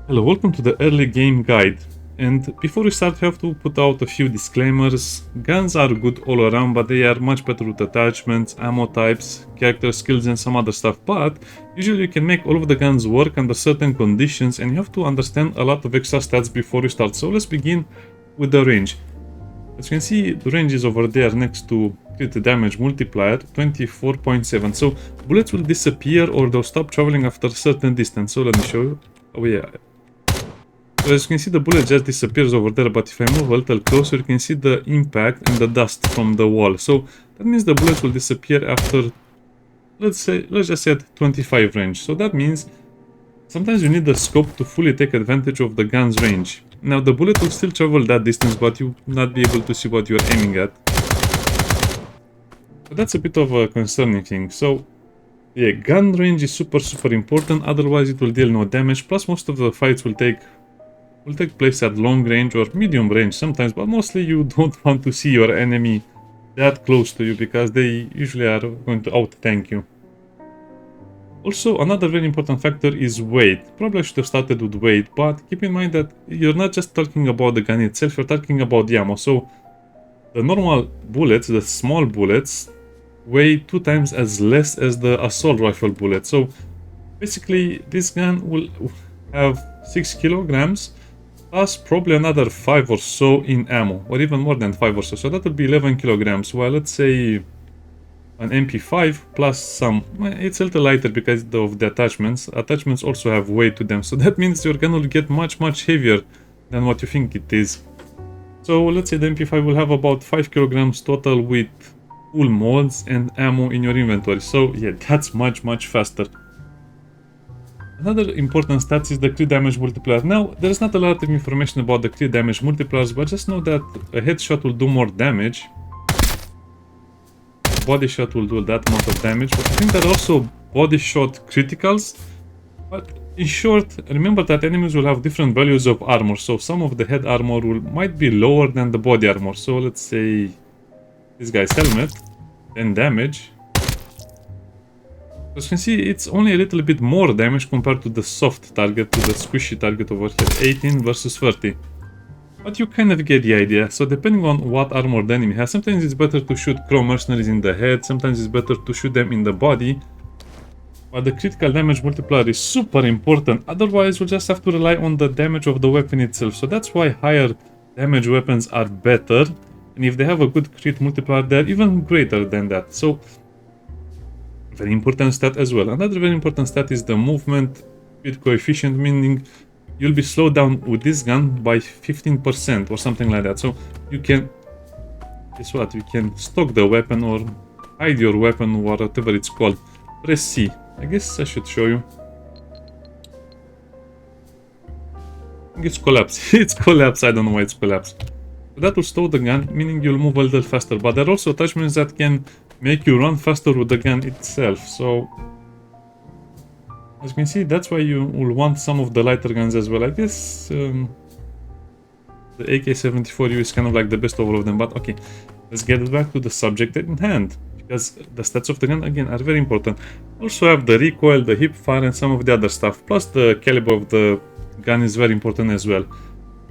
Hello, welcome to the early game guide. And before we start, we have to put out a few disclaimers. Guns are good all around, but they are much better with attachments, ammo types, character skills and some other stuff. But usually you can make all of the guns work under certain conditions, and you have to understand a lot of extra stats before you start. So let's begin with the range. As you can see, the range is over there next to crit damage multiplier, 24.7. So bullets will disappear or they'll stop traveling after a certain distance. So let me show you. Oh yeah. So as you can see, the bullet just disappears over there, but if I move a little closer, you can see the impact and the dust from the wall. So that means the bullets will disappear after, let's just say at 25 range. So that means sometimes you need the scope to fully take advantage of the gun's range. Now the bullet will still travel that distance, but you will not be able to see what you're aiming at. So that's a bit of a concerning thing. So yeah, gun range is super important, otherwise it will deal no damage. Plus most of the fights will take place at long range or medium range sometimes, but mostly you don't want to see your enemy that close to you because they usually are going to out-tank you. Also, another very important factor is weight. Probably I should have started with weight, but keep in mind that you're not just talking about the gun itself, you're talking about the ammo. So the normal bullets, the small bullets, weigh 2 times as less as the assault rifle bullet. So basically this gun will have 6 kilograms plus probably another 5 or so in ammo, or even more than 5 or so. So that would be 11 kilograms. Well, let's say an MP5 plus some, it's a little lighter because of the attachments. Attachments also have weight to them. So that means your gun will get much heavier than what you think it is. So let's say the MP5 will have about 5 kilograms total with full mods and ammo in your inventory. So yeah, that's much faster. Another important stat is the crit damage multiplier. Now, there's not a lot of information about the crit damage multipliers, but just know that a headshot will do more damage. A body shot will do that amount of damage, but I think there are also body shot criticals. But in short, remember that enemies will have different values of armor, so some of the head armor might be lower than the body armor. So let's say this guy's helmet, 10 damage. As you can see, it's only a little bit more damage compared to the soft target, to the squishy target over here, 18 versus 30. But you kind of get the idea. So depending on what armor the enemy has, sometimes it's better to shoot crow mercenaries in the head, sometimes it's better to shoot them in the body. But the critical damage multiplier is super important, otherwise we'll just have to rely on the damage of the weapon itself. So that's why higher damage weapons are better, and if they have a good crit multiplier, they're even greater than that. So very important stat as well. Another very important stat is the movement speed coefficient, meaning you'll be slowed down with this gun by 15% or something like that. So you can, guess what, you can stock the weapon or hide your weapon, whatever it's called. Press C. I guess I should show you. I think it's collapsed. It's collapsed. I don't know why it's collapsed. So that will slow the gun, meaning you'll move a little faster. But there are also attachments that can make you run faster with the gun itself. So as you can see, that's why you will want some of the lighter guns as well. I guess the AK-74U is kind of like the best of all of them. But okay, let's get back to the subject in hand, because the stats of the gun again are very important. Also have the recoil, the hip fire and some of the other stuff, plus the caliber of the gun is very important as well.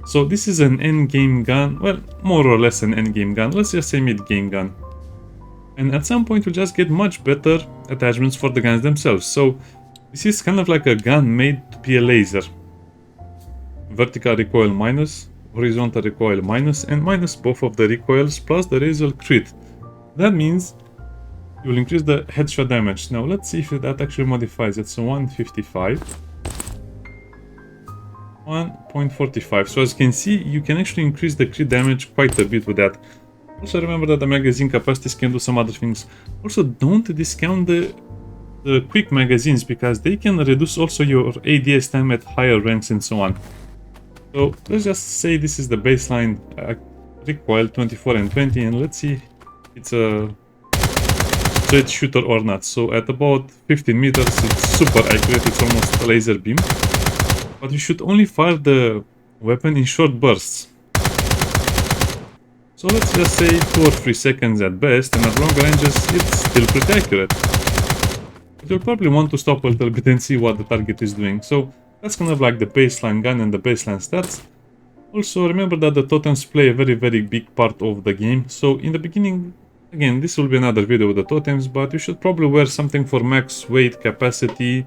So this is an endgame gun, well, more or less an endgame gun, let's just say mid-game gun. And at some point you'll just get much better attachments for the guns themselves. So this is kind of like a gun made to be a laser. Vertical recoil minus, horizontal recoil minus, and minus both of the recoils plus the razor crit. That means you will increase the headshot damage. Now let's see if that actually modifies it. So 155. 1.45. So as you can see, you can actually increase the crit damage quite a bit with that. Also remember that the magazine capacities can do some other things. Also don't discount the quick magazines, because they can reduce also your ADS time at higher ranks and so on. So let's just say this is the baseline recoil 24 and 20, and let's see if it's a straight shooter or not. So at about 15 meters it's super accurate, it's almost a laser beam. But you should only fire the weapon in short bursts. So let's just say 2 or 3 seconds at best, and at longer ranges it's still pretty accurate. But you'll probably want to stop a little bit and see what the target is doing. So That's kind of like the baseline gun and the baseline stats. Also, remember that the totems play a very big part of the game. So in the beginning, again, this will be another video with the totems, but you should probably wear something for max weight capacity,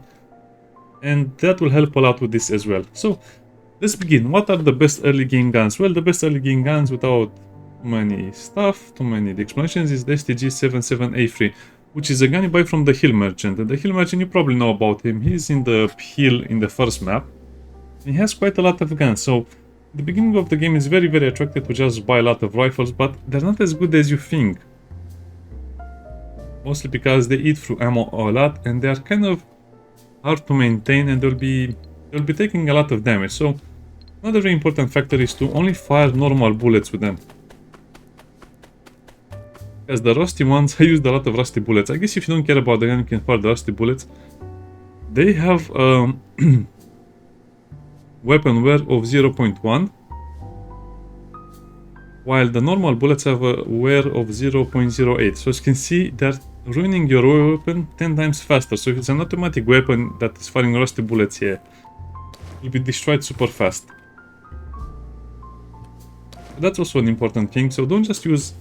and that will help a lot with this as well. So let's begin. What are the best early game guns? Well, the best early game guns without too many stuff, too many explanations is the STG-77A3, which is a gun you buy from the Hill Merchant. And the Hill Merchant, you probably know about him. He's in the hill in the first map. He has quite a lot of guns, so the beginning of the game is very attractive to just buy a lot of rifles, but they're not as good as you think. Mostly because they eat through ammo a lot, and they're kind of hard to maintain, and they'll be taking a lot of damage. So another very important factor is to only fire normal bullets with them. Because the rusty ones, I used a lot of rusty bullets. I guess if you don't care about the gun, you can fire the rusty bullets. They have weapon wear of 0.1, while the normal bullets have a wear of 0.08. So as you can see, they're ruining your weapon 10 times faster. So if it's an automatic weapon that is firing rusty bullets here, it will be destroyed super fast. That's also an important thing. So don't just use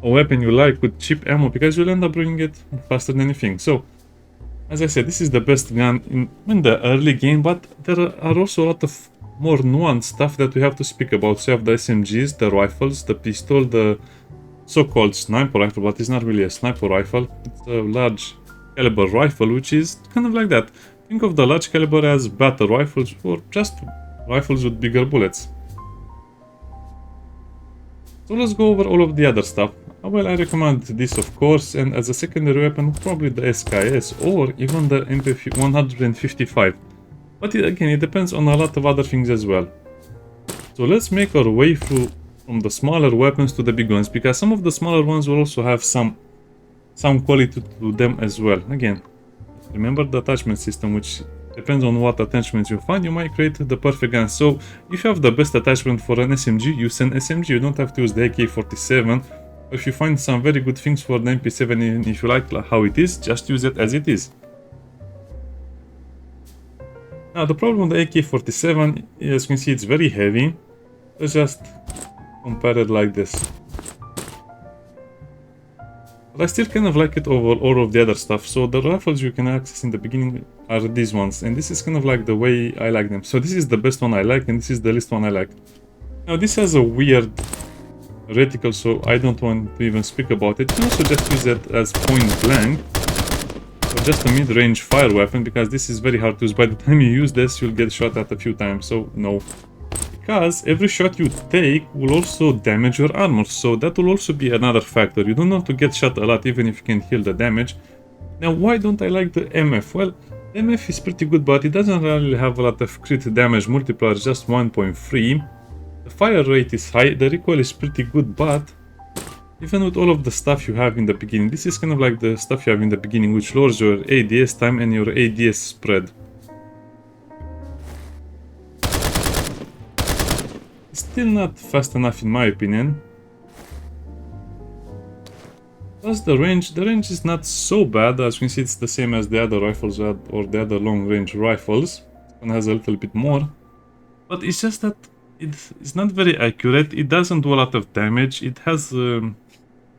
a weapon you like with cheap ammo, because you'll end up ruining it faster than you think. So as I said, this is the best gun in the early game, but there are also a lot of more nuanced stuff that we have to speak about. So you have the SMGs, the rifles, the pistol, the so-called sniper rifle, but it's not really a sniper rifle. It's a large caliber rifle, which is kind of like that. Think of the large caliber as battle rifles, or just rifles with bigger bullets. So let's go over all of the other stuff. Well, I recommend this, of course, and as a secondary weapon, probably the SKS or even the MP155. But again, it depends on a lot of other things as well. So let's make our way through from the smaller weapons to the big ones, because some of the smaller ones will also have some quality to them as well. Again, remember the attachment system, which depends on what attachments you find, you might create the perfect gun. So if you have the best attachment for an SMG, use an SMG. You don't have to use the AK-47. If you find some very good things for the MP7, and if you like how it is, just use it as it is. Now the problem with the AK-47, as you can see, it's very heavy. Let's just compare it like this. But I still kind of like it over all of the other stuff. So the rifles you can access in the beginning are these ones, and this is kind of like the way I like them. So this is the best one I like, and this is the least one I like. Now this has a weird reticle, so I don't want to even speak about it. You can also just use it as point blank, or just a mid-range fire weapon, because this is very hard to use. By the time you use this, you'll get shot at a few times, so no. Because every shot you take will also damage your armor, so that will also be another factor. You don't want to get shot a lot, even if you can heal the damage. Now, why don't I like the MF? Well, the MF is pretty good, but it doesn't really have a lot of crit damage multiplier, just 1.3. The fire rate is high, the recoil is pretty good, but even with all of the stuff you have in the beginning, this is kind of like the stuff you have in the beginning, which lowers your ADS time and your ADS spread. It's still not fast enough in my opinion. Plus the range is not so bad. As you can see, it's the same as the other rifles or the other long range rifles. One has a little bit more, but it's just that it's not very accurate. It doesn't do a lot of damage. It has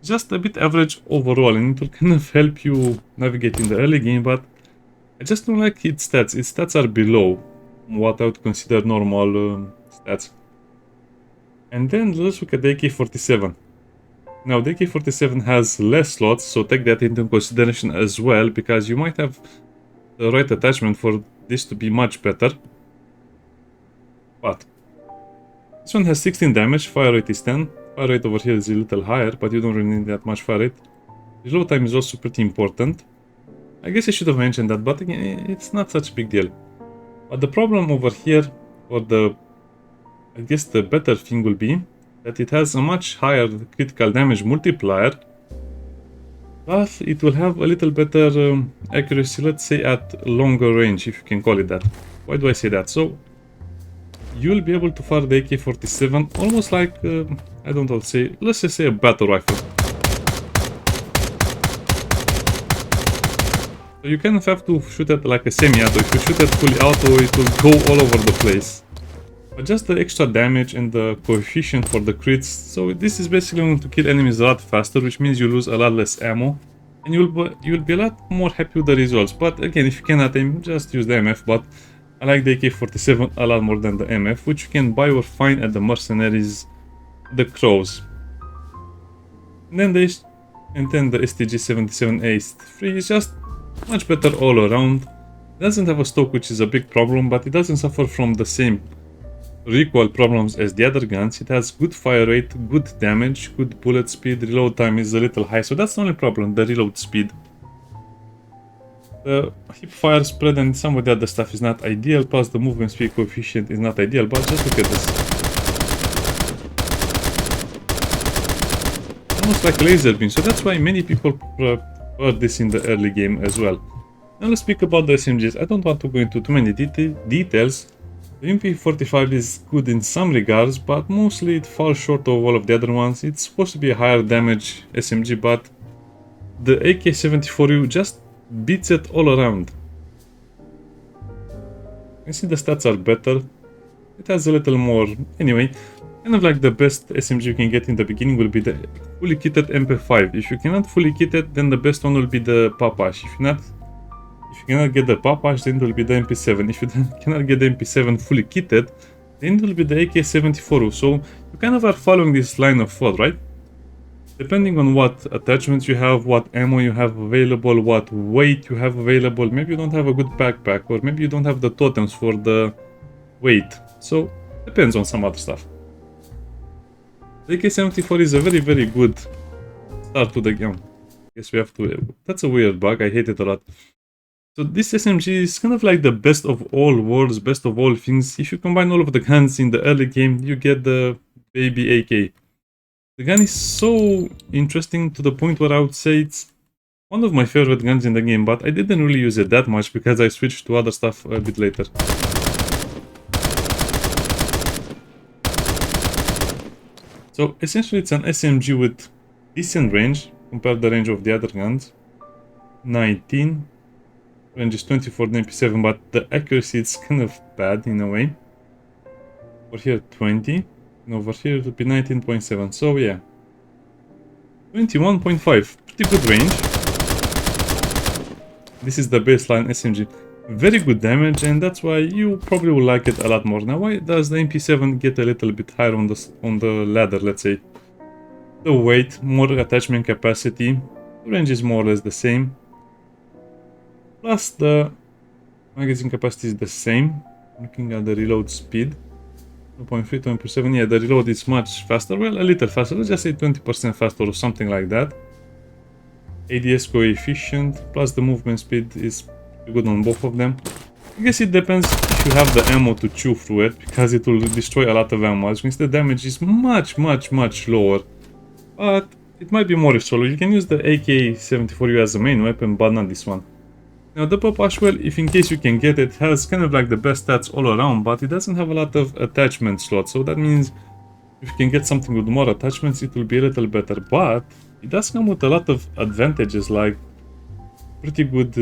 just a bit average overall, and it will kind of help you navigate in the early game, but I just don't like its stats. Its stats are below what I would consider normal stats. And then let's look at the AK-47. Now the AK-47 has less slots, so take that into consideration as well, because you might have the right attachment for this to be much better. But this one has 16 damage, fire rate is 10. Fire rate over here is a little higher, but you don't really need that much fire rate. Reload time is also pretty important. I guess I should have mentioned that, but again, it's not such a big deal. But the problem over here, or I guess the better thing will be that it has a much higher critical damage multiplier, but it will have a little better accuracy, let's say at longer range, if you can call it that. Why do I say that? So you'll be able to fire the AK-47 almost like, I don't know, let's just say a battle rifle. So you kind of have to shoot it like a semi-auto. If you shoot it fully auto, it will go all over the place. But just the extra damage and the coefficient for the crits, so this is basically going to kill enemies a lot faster, which means you lose a lot less ammo. And you'll be a lot more happy with the results. But again, if you cannot aim, just use the MF. But I like the AK-47 a lot more than the MF, which you can buy or find at the mercenaries, the Crows. And then the STG-77 Ace-3 is just much better all around. It doesn't have a stock, which is a big problem, but it doesn't suffer from the same recoil problems as the other guns. It has good fire rate, good damage, good bullet speed, reload time is a little high, so that's the only problem, the reload speed. The hip fire spread and some of the other stuff is not ideal, plus the movement speed coefficient is not ideal, but just look at this. Almost like a laser beam, so that's why many people prefer this in the early game as well. Now let's speak about the SMGs. I don't want to go into too many details. The MP45 is good in some regards, but mostly it falls short of all of the other ones. It's supposed to be a higher damage SMG, but the AK-74U just beats it all around. You see the stats are better. It has a little more. Anyway, kind of like the best SMG you can get in the beginning will be the fully kitted MP5. If you cannot fully kit it, then the best one will be the Papash. If you cannot get the Papash, then it will be the MP7. If you cannot get the MP7 fully kitted, then it will be the AK-74. So you kind of are following this line of thought, right? Depending on what attachments you have, what ammo you have available, what weight you have available, maybe you don't have a good backpack, or maybe you don't have the totems for the weight. So depends on some other stuff. The AK-74 is a very, very good start to the game. Guess we have to. That's a weird bug. I hate it a lot. So this SMG is kind of like the best of all worlds, best of all things. If you combine all of the guns in the early game, you get the baby AK. The gun is so interesting to the point where I would say it's one of my favorite guns in the game, but I didn't really use it that much because I switched to other stuff a bit later. So essentially it's an SMG with decent range compared to the range of the other guns. 19. Range is 20 for the MP7, but the accuracy is kind of bad in a way. Over here 20, and over here it would be 19.7, so yeah. 21.5, pretty good range. This is the baseline SMG. Very good damage, and that's why you probably will like it a lot more. Now why does the MP7 get a little bit higher on the ladder, let's say? The weight, more attachment capacity, the range is more or less the same. Plus the magazine capacity is the same. Looking at the reload speed, 2.3, 2.7, yeah, the reload is much faster, well, a little faster, let's just say 20% faster or something like that. ADS coefficient, plus the movement speed is good on both of them. I guess it depends if you have the ammo to chew through it, because it will destroy a lot of ammo, which means the damage is much lower. But it might be more useful. You can use the AK-74U as a main weapon, but not this one. Now the Papash, well, if in case you can get it, has kind of like the best stats all around, but it doesn't have a lot of attachment slots, so that means if you can get something with more attachments, it will be a little better, but it does come with a lot of advantages, like pretty good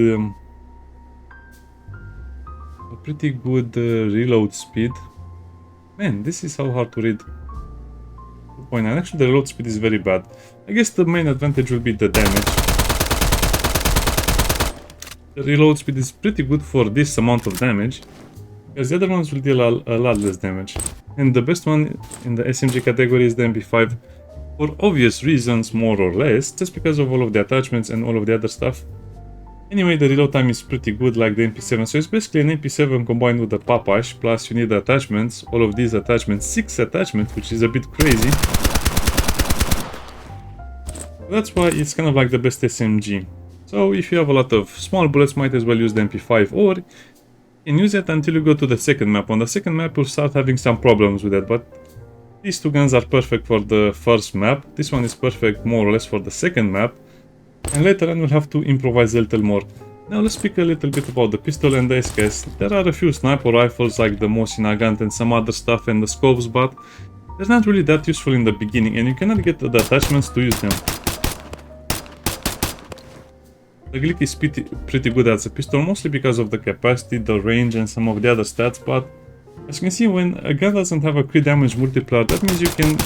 reload speed. Man, this is so hard to read. 2.9, actually the reload speed is very bad. I guess the main advantage will be the damage. The reload speed is pretty good for this amount of damage, because the other ones will deal a lot less damage. And the best one in the SMG category is the MP5, for obvious reasons, more or less, just because of all of the attachments and all of the other stuff. Anyway, the reload time is pretty good, like the MP7, so it's basically an MP7 combined with the Papash, plus you need the attachments, all of these attachments, 6 attachments, which is a bit crazy. That's why it's kind of like the best SMG. So if you have a lot of small bullets, might as well use the MP5, or you can use it until you go to the second map. On the second map you'll start having some problems with it, but these two guns are perfect for the first map. This one is perfect more or less for the second map, and later on we'll have to improvise a little more. Now let's speak a little bit about the pistol and the SKS. There are a few sniper rifles like the Mosin Nagant and some other stuff, and the scopes, but they're not really that useful in the beginning, and you cannot get the attachments to use them. The Glick is pretty good as a pistol, mostly because of the capacity, the range, and some of the other stats, but as you can see, when a gun doesn't have a crit damage multiplier, that means you can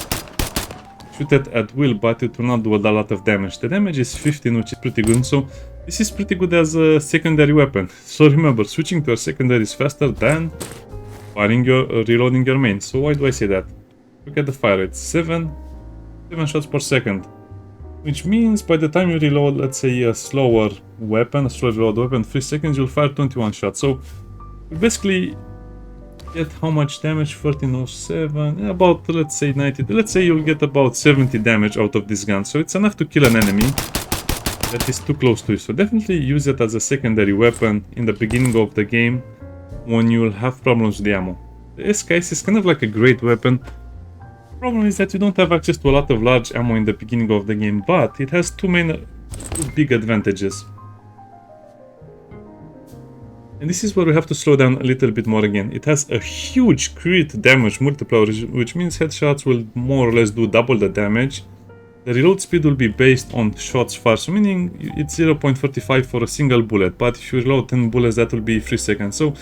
shoot it at will, but it will not do a lot of damage. The damage is 15, which is pretty good, so this is pretty good as a secondary weapon. So remember, switching to a secondary is faster than reloading your main. So why do I say that? Look at the fire rate, 7 shots per second. Which means by the time you reload, let's say a slower weapon, a slow reload weapon, 3 seconds, you'll fire 21 shots. So you basically get how much damage? 1307, about, let's say 90, let's say you'll get about 70 damage out of this gun. So it's enough to kill an enemy that is too close to you. So definitely use it as a secondary weapon in the beginning of the game when you'll have problems with the ammo. The SKS is kind of like a great weapon. Problem is that you don't have access to a lot of large ammo in the beginning of the game, but it has two big advantages. And this is where we have to slow down a little bit more again. It has a huge crit damage multiplier, which means headshots will more or less do double the damage. The reload speed will be based on shots fired, so meaning it's 0.45 for a single bullet, but if you reload 10 bullets, that will be 3 seconds. So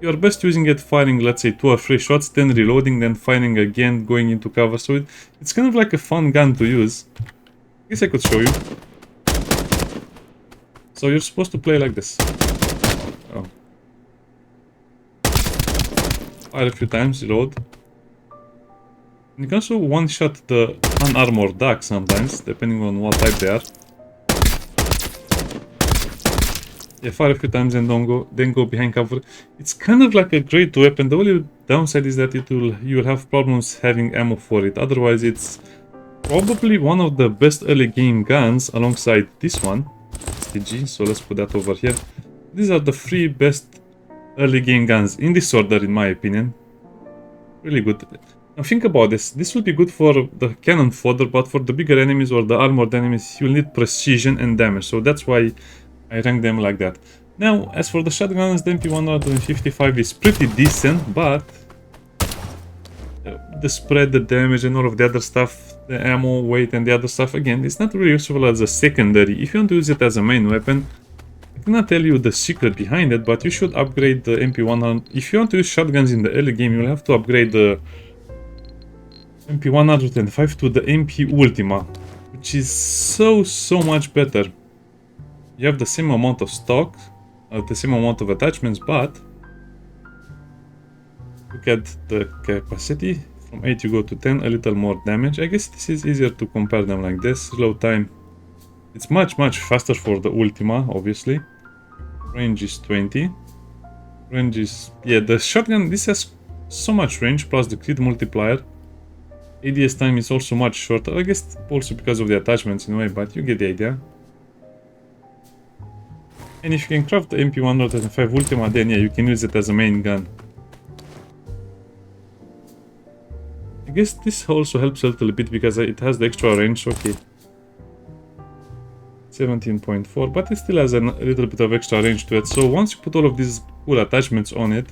you're best using it firing, let's say, 2 or 3 shots, then reloading, then firing again, going into cover. So it's kind of like a fun gun to use. I guess I could show you. So you're supposed to play like this. Oh. Fire a few times, reload. You can also one-shot the unarmored duck sometimes, depending on what type they are. Yeah, fire a few times and then go behind cover. It's kind of like a great weapon. The only downside is that you'll have problems having ammo for it. Otherwise, it's probably one of the best early game guns alongside this one, STG. So let's put that over here. These are the 3 best early game guns in this order, in my opinion. Really good. Now think about this. This will be good for the cannon fodder, but for the bigger enemies or the armored enemies, you'll need precision and damage. So that's why I rank them like that. Now, as for the shotguns, the MP155 is pretty decent, but the spread, the damage, and all of the other stuff, the ammo, weight, and the other stuff, again, it's not really useful as a secondary. If you want to use it as a main weapon, I cannot tell you the secret behind it, but you should upgrade the MP100. If you want to use shotguns in the early game, you'll have to upgrade the MP105 to the MP Ultima, which is so much better. You have the same amount of stock, the same amount of attachments, but look at the capacity. From 8 you go to 10, a little more damage. I guess this is easier to compare them like this. Reload time, it's much faster for the Ultima, obviously. Range is 20. Range is... yeah, the shotgun, this has so much range, plus the crit multiplier. ADS time is also much shorter, I guess also because of the attachments in a way, but you get the idea. And if you can craft the MP105 Ultima, then yeah, you can use it as a main gun. I guess this also helps a little bit because it has the extra range, okay. 17.4, but it still has a little bit of extra range to it. So once you put all of these cool attachments on it,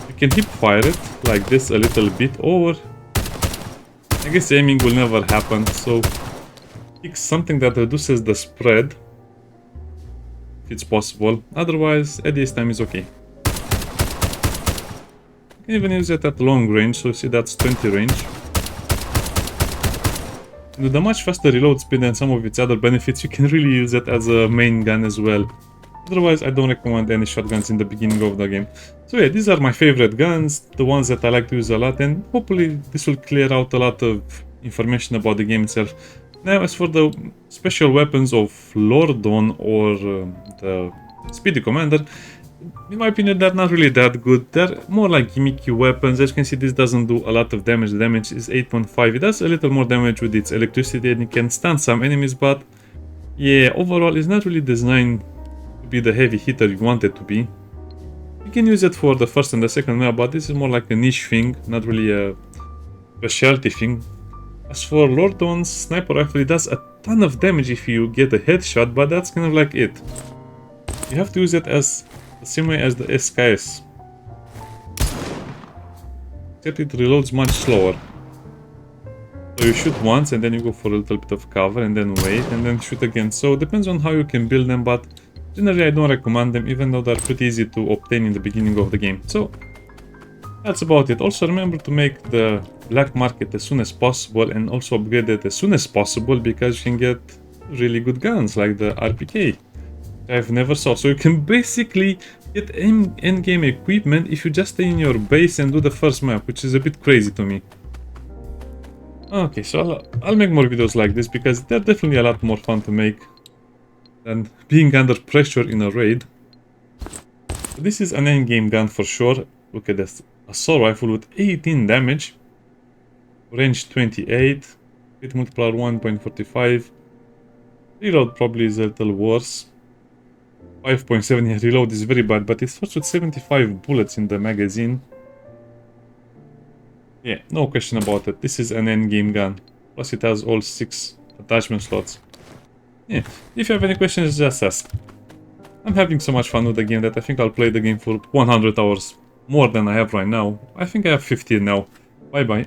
you can hip fire it like this a little bit, or I guess aiming will never happen, so pick something that reduces the spread if it's possible. Otherwise, ADS time is okay. You can even use it at long range, so you see that's 20 range. With a much faster reload speed and some of its other benefits, you can really use it as a main gun as well. Otherwise, I don't recommend any shotguns in the beginning of the game. So yeah, these are my favorite guns, the ones that I like to use a lot, and hopefully this will clear out a lot of information about the game itself. Now, as for the special weapons of Lordon or the Speedy Commander, in my opinion, they're not really that good. They're more like gimmicky weapons. As you can see, this doesn't do a lot of damage. The damage is 8.5. It does a little more damage with its electricity and it can stun some enemies, but yeah, overall, it's not really designed to be the heavy hitter you want it to be. You can use it for the first and the second map, but this is more like a niche thing, not really a specialty thing. As for Lordon's sniper rifle, it does a ton of damage if you get a headshot, but that's kind of like it. You have to use it as the same way as the SKS, except it reloads much slower. So you shoot once and then you go for a little bit of cover and then wait and then shoot again. So it depends on how you can build them, but generally I don't recommend them, even though they're pretty easy to obtain in the beginning of the game. So that's about it. Also remember to make the black market as soon as possible and also upgrade it as soon as possible, because you can get really good guns like the RPK. I've never saw. So you can basically get end-game equipment if you just stay in your base and do the first map, which is a bit crazy to me. Okay, so I'll make more videos like this because they're definitely a lot more fun to make than being under pressure in a raid. So this is an end-game gun for sure. Look at this. Assault rifle with 18 damage. Range 28. Hit multiplier 1.45. Reload probably is a little worse. 5.7, yeah, reload is very bad, but it starts with 75 bullets in the magazine. Yeah, no question about it. This is an endgame gun. Plus it has all 6 attachment slots. Yeah, if you have any questions, just ask. I'm having so much fun with the game that I think I'll play the game for 100 hours. More than I have right now. I think I have 15 now. Bye bye.